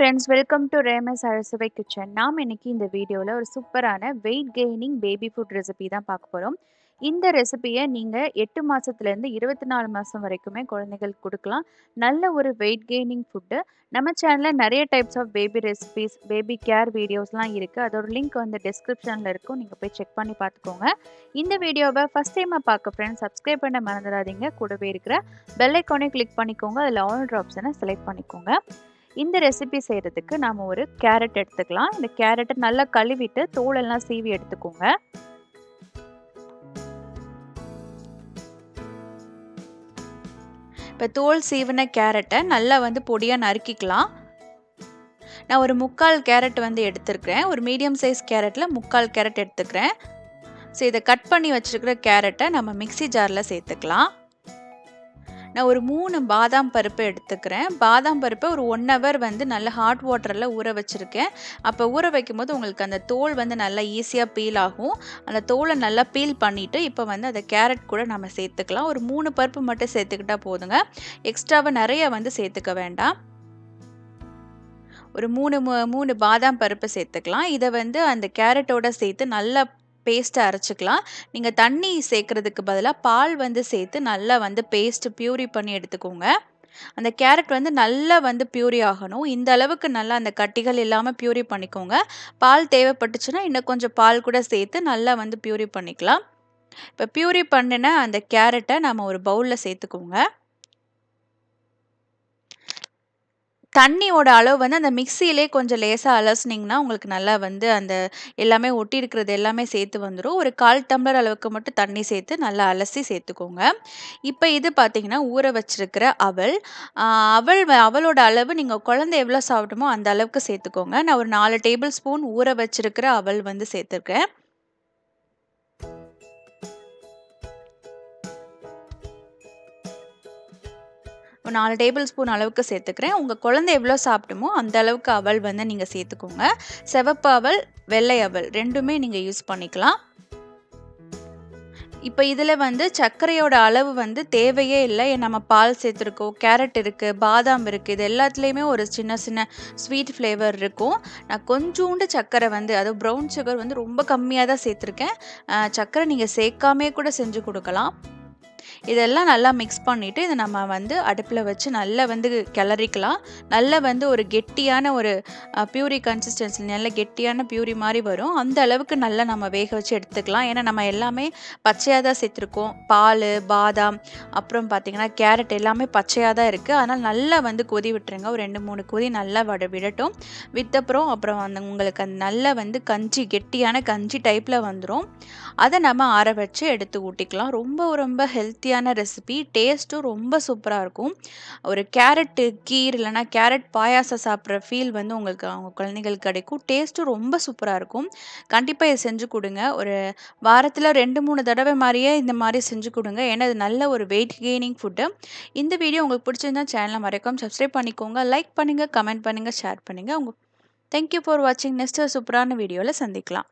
Friends, welcome to Remas அரசுவை kitchen. நாம் இன்னைக்கு இந்த வீடியோவில் ஒரு சூப்பரான weight gaining baby food recipe தான் பார்க்க போகிறோம். இந்த ரெசிபியை நீங்கள் 8 மாதத்துலேருந்து 24 மாதம் வரைக்குமே குழந்தைகளுக்கு கொடுக்கலாம். நல்ல ஒரு வெயிட் கெய்னிங் ஃபுட்டு. நம்ம சேனலில் நிறைய types of baby recipes, baby care வீடியோஸ்லாம் இருக்குது. அதோட லிங்க் வந்து டிஸ்கிரிப்ஷனில் இருக்கும். நீங்கள் போய் செக் பண்ணி பார்த்துக்கோங்க. இந்த வீடியோவை ஃபஸ்ட் டைமாக பார்க்க ஃப்ரெண்ட்ஸ் சப்ஸ்கிரைப் பண்ண மறந்துடாதீங்க. கூடவே இருக்கிற பெல் ஐக்கானே கிளிக் பண்ணிக்கோங்க. அதில் ஆல் ஆப்ஷனை செலக்ட் பண்ணிக்கோங்க. இந்த ரெசிபி செய்கிறதுக்கு நாம் ஒரு கேரட் எடுத்துக்கலாம். இந்த கேரட்டை நல்லா கழுவிட்டு தோலெல்லாம் சீவி எடுத்துக்கோங்க. இப்போ தோல் சீவின கேரட்டை நல்லா பொடியாக நறுக்கிக்கலாம். நான் ஒரு 3/4 கேரட் எடுத்துருக்கிறேன். ஒரு மீடியம் சைஸ் கேரட்டில் 3/4 கேரட் எடுத்துக்கிறேன். ஸோ இதை கட் பண்ணி வச்சுருக்கிற கேரட்டை நம்ம மிக்ஸி ஜாரில் சேர்த்துக்கலாம். நான் ஒரு 3 பாதாம் பருப்பு எடுத்துக்கிறேன். பாதாம் பருப்பை ஒரு 1 ஹவர் நல்ல ஹாட் வாட்டரில் ஊற வச்சுருக்கேன். அப்போ ஊற வைக்கும்போது உங்களுக்கு அந்த தோல் நல்லா ஈஸியாக பீல் ஆகும். அந்த தோலை நல்லா பீல் பண்ணிவிட்டு இப்போ அதை கேரட் கூட நம்ம சேர்த்துக்கலாம். ஒரு 3 பருப்பு மட்டும் சேர்த்துக்கிட்டா போதுங்க. எக்ஸ்ட்ராவாக நிறைய சேர்த்துக்க வேண்டாம். ஒரு 3 பாதாம் பருப்பு சேர்த்துக்கலாம். இதை அந்த கேரட்டோட சேர்த்து நல்லா பேஸ்ட்டை அரைச்சிக்கலாம். நீங்கள் தண்ணி சேர்க்குறதுக்கு பதிலாக பால் சேர்த்து நல்லா பேஸ்ட்டு பியூரி பண்ணி எடுத்துக்கோங்க. அந்த கேரட் நல்லா பியூரி ஆகணும். இந்த அளவுக்கு நல்லா அந்த கட்டிகள் இல்லாமல் பியூரி பண்ணிக்கோங்க. பால் தேவைப்பட்டுச்சுன்னா இன்னும் கொஞ்சம் பால் கூட சேர்த்து நல்லா பியூரி பண்ணிக்கலாம். இப்போ பியூரி பண்ணின அந்த கேரட்டை நம்ம ஒரு பவுலில் சேர்த்துக்கோங்க. தண்ணியோட அளவு அந்த மிக்சியிலே கொஞ்சம் லேசாக அலசுனீங்கன்னா உங்களுக்கு நல்லா அந்த எல்லாமே ஒட்டி இருக்கிறது எல்லாமே சேர்த்து வந்துடும். ஒரு 1/4 டம்ளர் அளவுக்கு மட்டும் தண்ணி சேர்த்து நல்லா அலசி சேர்த்துக்கோங்க. இப்போ இது பார்த்தீங்கன்னா ஊற வச்சிருக்கிற அவல். அவளோட அளவு நீங்கள் குழந்தை எவ்வளோ சாப்பிடுமோ அந்த அளவுக்கு சேர்த்துக்கோங்க. நான் ஒரு 4 டேபிள் ஸ்பூன் ஊற வச்சிருக்கிற அவல் சேர்த்துருக்கேன். ஒரு 4 டேபிள் ஸ்பூன் அளவுக்கு சேர்த்துக்கிறேன். உங்கள் குழந்தை எவ்வளோ சாப்பிடுமோ அந்த அளவுக்கு அவல் நீங்கள் சேர்த்துக்கோங்க. சிவப்பு அவல், வெள்ளை அவல் ரெண்டுமே நீங்கள் யூஸ் பண்ணிக்கலாம். இப்போ இதில் சர்க்கரையோட அளவு தேவையே இல்லை. நம்ம பால் சேர்த்துருக்கோம், கேரட் இருக்குது, பாதாம் இருக்குது. இது எல்லாத்துலேயுமே ஒரு சின்ன சின்ன ஸ்வீட் ஃப்ளேவர் இருக்கும். நான் கொஞ்சோண்டு சர்க்கரை அதுவும் ப்ரௌன் சுகர் ரொம்ப கம்மியாக தான் சேர்த்துருக்கேன். சர்க்கரை நீங்கள் சேர்க்காமே கூட செஞ்சு கொடுக்கலாம். இதெல்லாம் நல்லா மிக்ஸ் பண்ணிவிட்டு இதை நம்ம அடுப்பில் வச்சு நல்லா கிளறிக்கலாம். நல்லா ஒரு கெட்டியான ஒரு பியூரி கன்சிஸ்டன்சி, நல்ல கெட்டியான பியூரி மாதிரி வரும். அந்த அளவுக்கு நல்லா நம்ம வேக வச்சு எடுத்துக்கலாம். ஏன்னா நம்ம எல்லாமே பச்சையாக தான் சேர்த்துருக்கோம். பால், பாதாம், அப்புறம் பார்த்திங்கன்னா கேரட் எல்லாமே பச்சையாக தான் இருக்குது. அதனால் நல்லா கொதி விட்டுருங்க. ஒரு 2-3 கொதி நல்லா விடட்டும். விட்டப்புறம் அப்புறம் உங்களுக்கு அந்த நல்லா கஞ்சி, கெட்டியான கஞ்சி டைப்பில் வந்துடும். அதை நம்ம ஆற வச்சு எடுத்து ஊட்டிக்கலாம். ரொம்ப ஹெல்த்தியான ரெசிபி. டேஸ்ட்டும் ரொம்ப சூப்பராக இருக்கும். ஒரு கேரட் கீர் இல்லைனா கேரட் பாயாசம் சாப்பிட்ற ஃபீல் உங்களுக்கு அவங்க குழந்தைங்களுக்கு கிடைக்கும். டேஸ்ட்டும் ரொம்ப சூப்பராக இருக்கும். கண்டிப்பாக இதை செஞ்சு கொடுங்க. ஒரு வாரத்தில் 2-3 தடவை மாதிரியே இந்த மாதிரி செஞ்சு கொடுங்க. ஏன்னா இது நல்ல ஒரு வெயிட் கெய்னிங் ஃபுட்டு. இந்த வீடியோ உங்களுக்கு பிடிச்சிருந்தா சேனலை மறக்காம சப்ஸ்கிரைப் பண்ணிக்கோங்க. லைக் பண்ணுங்கள், கமெண்ட் பண்ணுங்கள், ஷேர் பண்ணுங்கள். தேங்க்யூ ஃபார் வாட்சிங். நெக்ஸ்ட் சூப்பரான வீடியோவில் சந்திக்கலாம்.